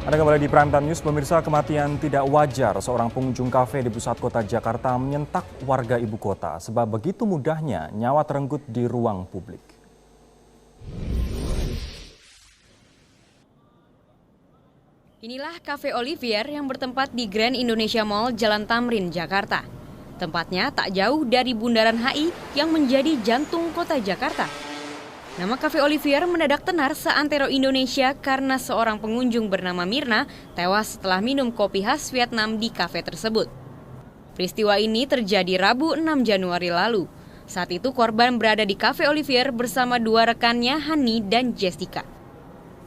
Anda kembali di Prime Time News, pemirsa. Kematian tidak wajar seorang pengunjung kafe di pusat kota Jakarta menyentak warga ibu kota sebab begitu mudahnya nyawa terenggut di ruang publik. Inilah Cafe Olivier yang bertempat di Grand Indonesia Mall, Jalan Tamrin, Jakarta. Tempatnya tak jauh dari Bundaran HI yang menjadi jantung kota Jakarta. Nama Cafe Olivier mendadak tenar seantero Indonesia karena seorang pengunjung bernama Mirna tewas setelah minum kopi khas Vietnam di kafe tersebut. Peristiwa ini terjadi Rabu 6 Januari lalu. Saat itu korban berada di Cafe Olivier bersama dua rekannya, Hani dan Jessica.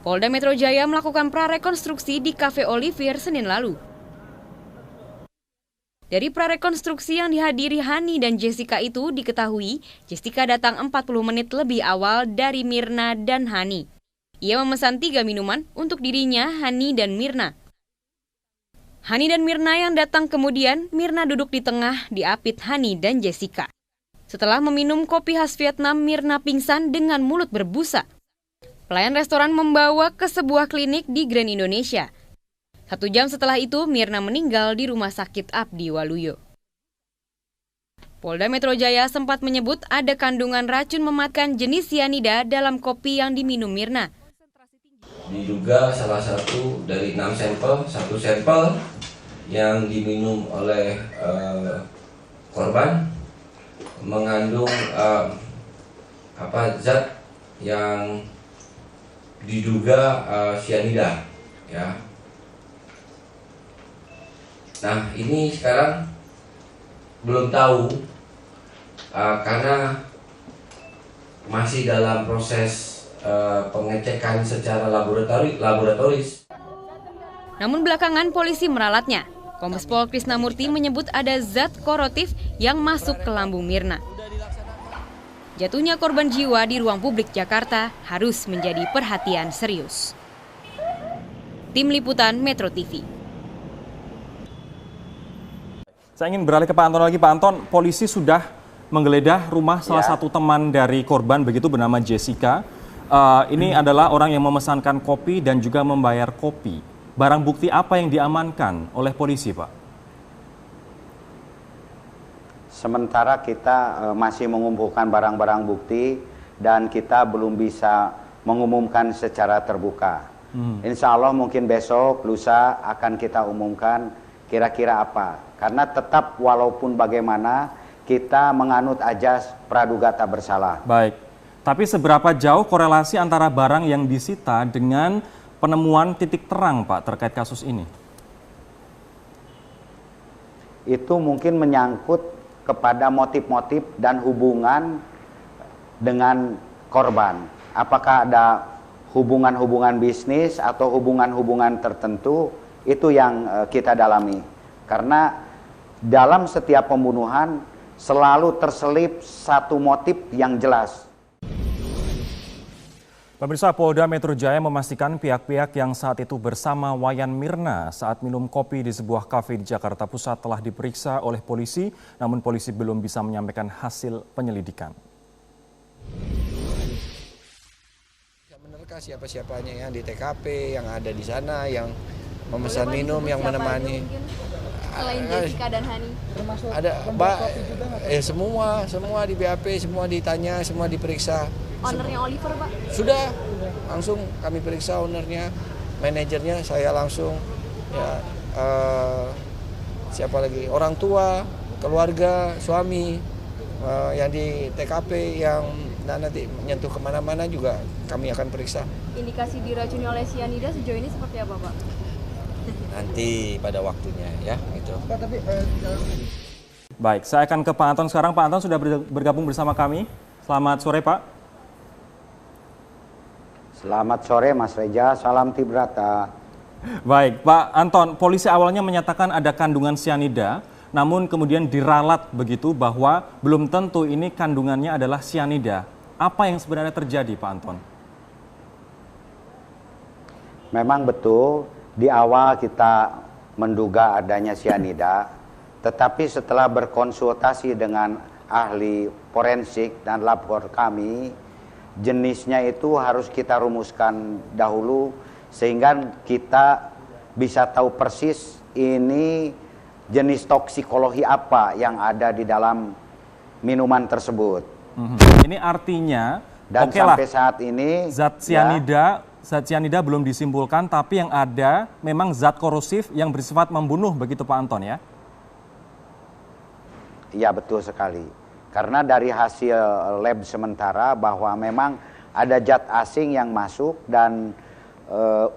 Polda Metro Jaya melakukan prarekonstruksi di Cafe Olivier Senin lalu. Dari prarekonstruksi yang dihadiri Hani dan Jessica itu diketahui Jessica datang 40 menit lebih awal dari Mirna dan Hani. Ia memesan 3 minuman untuk dirinya, Hani dan Mirna. Hani dan Mirna yang datang kemudian, Mirna duduk di tengah diapit Hani dan Jessica. Setelah meminum kopi khas Vietnam, Mirna pingsan dengan mulut berbusa. Pelayan restoran membawa ke sebuah klinik di Grand Indonesia. 1 jam setelah itu, Mirna meninggal di Rumah Sakit Abdi Waluyo. Polda Metro Jaya sempat menyebut ada kandungan racun mematikan jenis sianida dalam kopi yang diminum Mirna. Diduga salah satu dari 6 sampel, 1 sampel yang diminum oleh korban mengandung zat yang diduga sianida, ya. Nah, ini sekarang belum tahu karena masih dalam proses pengecekan secara laboratoris. Namun belakangan polisi meralatnya. Kombes Pol Krisnamurti menyebut ada zat korotif yang masuk ke lambung Mirna. Jatuhnya korban jiwa di ruang publik Jakarta harus menjadi perhatian serius. Tim Liputan Metro TV. Saya ingin beralih ke Pak Anton lagi. Pak Anton, polisi sudah menggeledah rumah salah satu teman dari korban, begitu, bernama Jessica. Ini adalah orang yang memesankan kopi dan juga membayar kopi. Barang bukti apa yang diamankan oleh polisi, Pak? Sementara kita masih mengumpulkan barang-barang bukti dan kita belum bisa mengumumkan secara terbuka. Insya Allah mungkin besok, lusa akan kita umumkan kira-kira apa. Karena tetap walaupun bagaimana kita menganut ajas praduga tak bersalah. Baik, tapi seberapa jauh korelasi antara barang yang disita dengan penemuan titik terang, Pak, terkait kasus ini? Itu mungkin menyangkut kepada motif-motif dan hubungan dengan korban. Apakah ada hubungan-hubungan bisnis atau hubungan-hubungan tertentu, itu yang kita dalami. Karena dalam setiap pembunuhan selalu terselip satu motif yang jelas. Pemirsa, Polda Metro Jaya memastikan pihak-pihak yang saat itu bersama Wayan Mirna saat minum kopi di sebuah kafe di Jakarta Pusat telah diperiksa oleh polisi, namun polisi belum bisa menyampaikan hasil penyelidikan. Menerka siapa-siapanya yang di TKP, yang ada di sana, yang memesan minum, yang menemani. Selain Jessica dan Hani, ada semua di BAP, semua ditanya, semua diperiksa. ownernya Oliver, Pak? Sudah, langsung kami periksa ownernya, manajernya saya langsung, ya, siapa lagi, orang tua, keluarga, suami, yang di TKP, yang nanti menyentuh kemana-mana juga kami akan periksa. Indikasi diracuni oleh sianida sejauh ini seperti apa, Pak? Nanti pada waktunya, ya, gitu. Baik, saya akan ke Pak Anton sekarang. Pak Anton sudah bergabung bersama kami. Selamat sore, Pak. Selamat sore Mas Reja, salam Tibrata. Baik, Pak Anton, polisi awalnya menyatakan ada kandungan sianida, namun kemudian diralat begitu bahwa belum tentu ini kandungannya adalah sianida. Apa yang sebenarnya terjadi, Pak Anton? Memang betul, di awal kita menduga adanya sianida, tetapi setelah berkonsultasi dengan ahli forensik dan lapor kami, jenisnya itu harus kita rumuskan dahulu sehingga kita bisa tahu persis ini jenis toksikologi apa yang ada di dalam minuman tersebut. Ini artinya, Dan oke lah, sampai saat ini zat cyanida belum disimpulkan, tapi yang ada memang zat korosif yang bersifat membunuh, begitu Pak Anton ya? Iya betul sekali. Karena dari hasil lab sementara bahwa memang ada zat asing yang masuk dan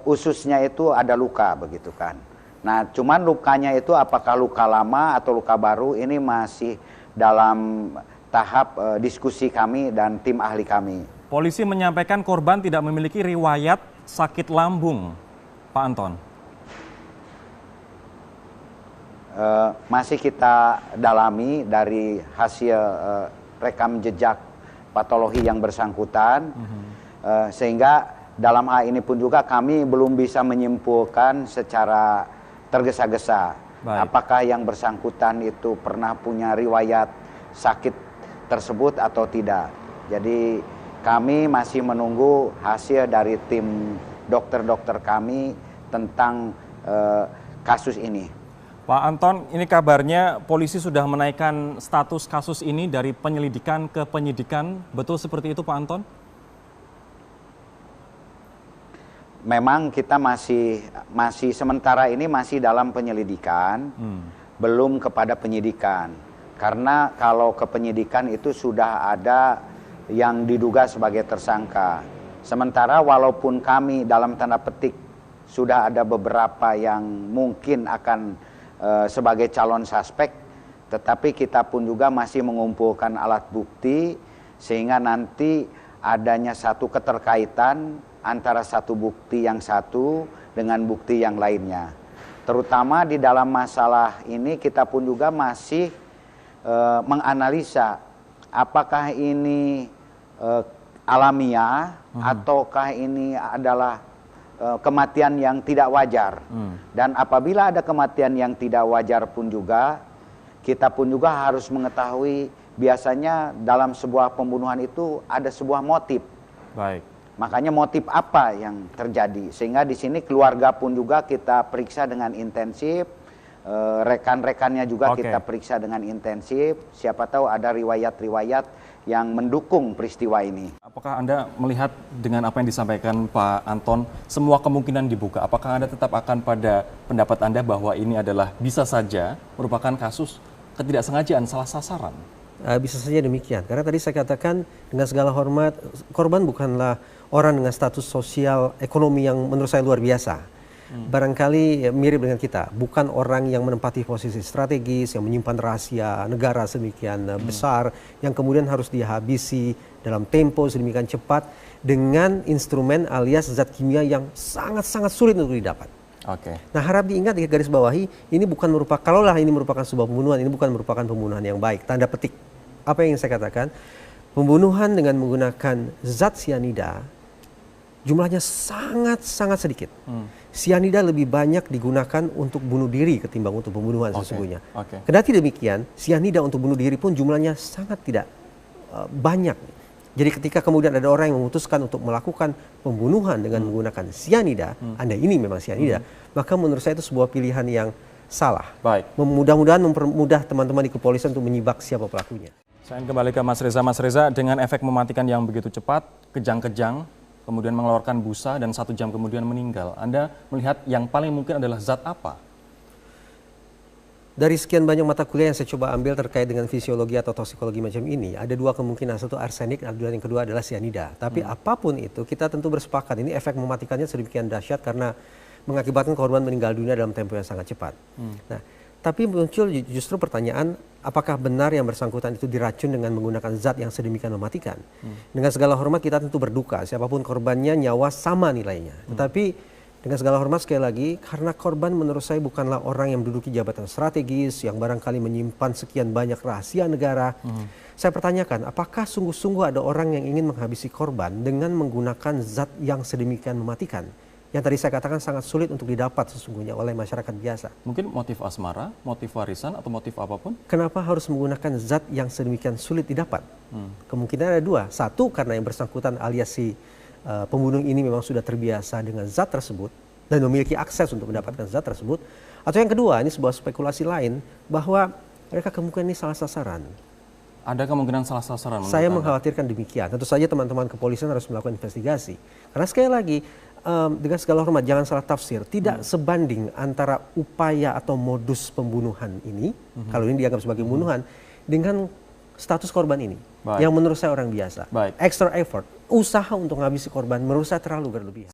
ususnya itu ada luka begitu kan. Nah cuman lukanya itu apakah luka lama atau luka baru ini masih dalam tahap diskusi kami dan tim ahli kami. Polisi menyampaikan korban tidak memiliki riwayat sakit lambung, Pak Anton. Masih kita dalami dari hasil rekam jejak patologi yang bersangkutan, sehingga dalam hal ini pun juga kami belum bisa menyimpulkan secara tergesa-gesa apakah yang bersangkutan itu pernah punya riwayat sakit tersebut atau tidak. Jadi kami masih menunggu hasil dari tim dokter-dokter kami tentang kasus ini. Pak Anton, ini kabarnya polisi sudah menaikkan status kasus ini dari penyelidikan ke penyidikan. Betul seperti itu Pak Anton? Memang kita masih sementara ini masih dalam penyelidikan, belum kepada penyidikan. Karena kalau ke penyidikan itu sudah ada yang diduga sebagai tersangka. Sementara walaupun kami dalam tanda petik sudah ada beberapa yang mungkin akan sebagai calon suspek, tetapi kita pun juga masih mengumpulkan alat bukti sehingga nanti adanya satu keterkaitan antara satu bukti yang satu dengan bukti yang lainnya. Terutama di dalam masalah ini kita pun juga masih menganalisa apakah ini alamiah ataukah ini adalah kematian yang tidak wajar. Dan apabila ada kematian yang tidak wajar pun juga, kita pun juga harus mengetahui biasanya dalam sebuah pembunuhan itu ada sebuah motif. Baik. Makanya motif apa yang terjadi. Sehingga di sini keluarga pun juga kita periksa dengan intensif, rekan-rekannya juga kita periksa dengan intensif. Siapa tahu ada riwayat-riwayat yang mendukung peristiwa ini. Apakah Anda melihat dengan apa yang disampaikan Pak Anton, semua kemungkinan dibuka? Apakah Anda tetap akan pada pendapat Anda bahwa ini adalah bisa saja merupakan kasus ketidaksengajaan, salah sasaran? Bisa saja demikian. Karena tadi saya katakan dengan segala hormat, korban bukanlah orang dengan status sosial ekonomi yang menurut saya luar biasa. Barangkali mirip dengan kita, bukan orang yang menempati posisi strategis, yang menyimpan rahasia negara sedemikian besar, yang kemudian harus dihabisi dalam tempo sedemikian cepat dengan instrumen alias zat kimia yang sangat-sangat sulit untuk didapat. Nah harap diingat di garis bawahi, ini bukan merupakan, kalaulah ini merupakan sebuah pembunuhan, ini bukan merupakan pembunuhan yang baik, tanda petik. Apa yang saya katakan, pembunuhan dengan menggunakan zat cyanida, jumlahnya sangat-sangat sedikit. Cyanida lebih banyak digunakan untuk bunuh diri ketimbang untuk pembunuhan sesungguhnya. Kendati demikian, cyanida untuk bunuh diri pun jumlahnya sangat tidak banyak. Jadi ketika kemudian ada orang yang memutuskan untuk melakukan pembunuhan dengan menggunakan cyanida, Anda ini memang cyanida, maka menurut saya itu sebuah pilihan yang salah. Mudah-mudahan mempermudah teman-teman di kepolisian untuk menyibak siapa pelakunya. Saya ingin kembali ke Mas Reza. Mas Reza, dengan efek mematikan yang begitu cepat, kejang-kejang, kemudian mengeluarkan busa dan 1 jam kemudian meninggal. Anda melihat yang paling mungkin adalah zat apa? Dari sekian banyak mata kuliah yang saya coba ambil terkait dengan fisiologi atau toksikologi macam ini, ada 2 kemungkinan. Satu arsenik, dan yang kedua adalah cyanida. Tapi apapun itu, kita tentu bersepakat. Ini efek mematikannya sedemikian dahsyat karena mengakibatkan korban meninggal dunia dalam tempo yang sangat cepat. Nah, tapi muncul justru pertanyaan, apakah benar yang bersangkutan itu diracun dengan menggunakan zat yang sedemikian mematikan? Dengan segala hormat kita tentu berduka, siapapun korbannya nyawa sama nilainya. Tetapi dengan segala hormat sekali lagi, karena korban menurut saya bukanlah orang yang menduduki jabatan strategis, yang barangkali menyimpan sekian banyak rahasia negara. Saya pertanyakan, apakah sungguh-sungguh ada orang yang ingin menghabisi korban dengan menggunakan zat yang sedemikian mematikan? Yang tadi saya katakan sangat sulit untuk didapat sesungguhnya oleh masyarakat biasa. Mungkin motif asmara, motif warisan, atau motif apapun? Kenapa harus menggunakan zat yang sedemikian sulit didapat? Kemungkinan ada 2. Satu, karena yang bersangkutan alias si pembunuh ini memang sudah terbiasa dengan zat tersebut. dan memiliki akses untuk mendapatkan zat tersebut. Atau yang kedua, ini sebuah spekulasi lain bahwa mereka kemungkinan ini salah sasaran. Ada kemungkinan salah sasaran? Saya mengkhawatirkan demikian. Tentu saja teman-teman kepolisian harus melakukan investigasi. Karena sekali lagi, dengan segala hormat jangan salah tafsir, tidak sebanding antara upaya atau modus pembunuhan ini, kalau ini dianggap sebagai pembunuhan, dengan status korban ini. Baik. Yang menurut saya orang biasa. Baik. Extra effort, usaha untuk menghabisi korban menurut saya terlalu berlebihan.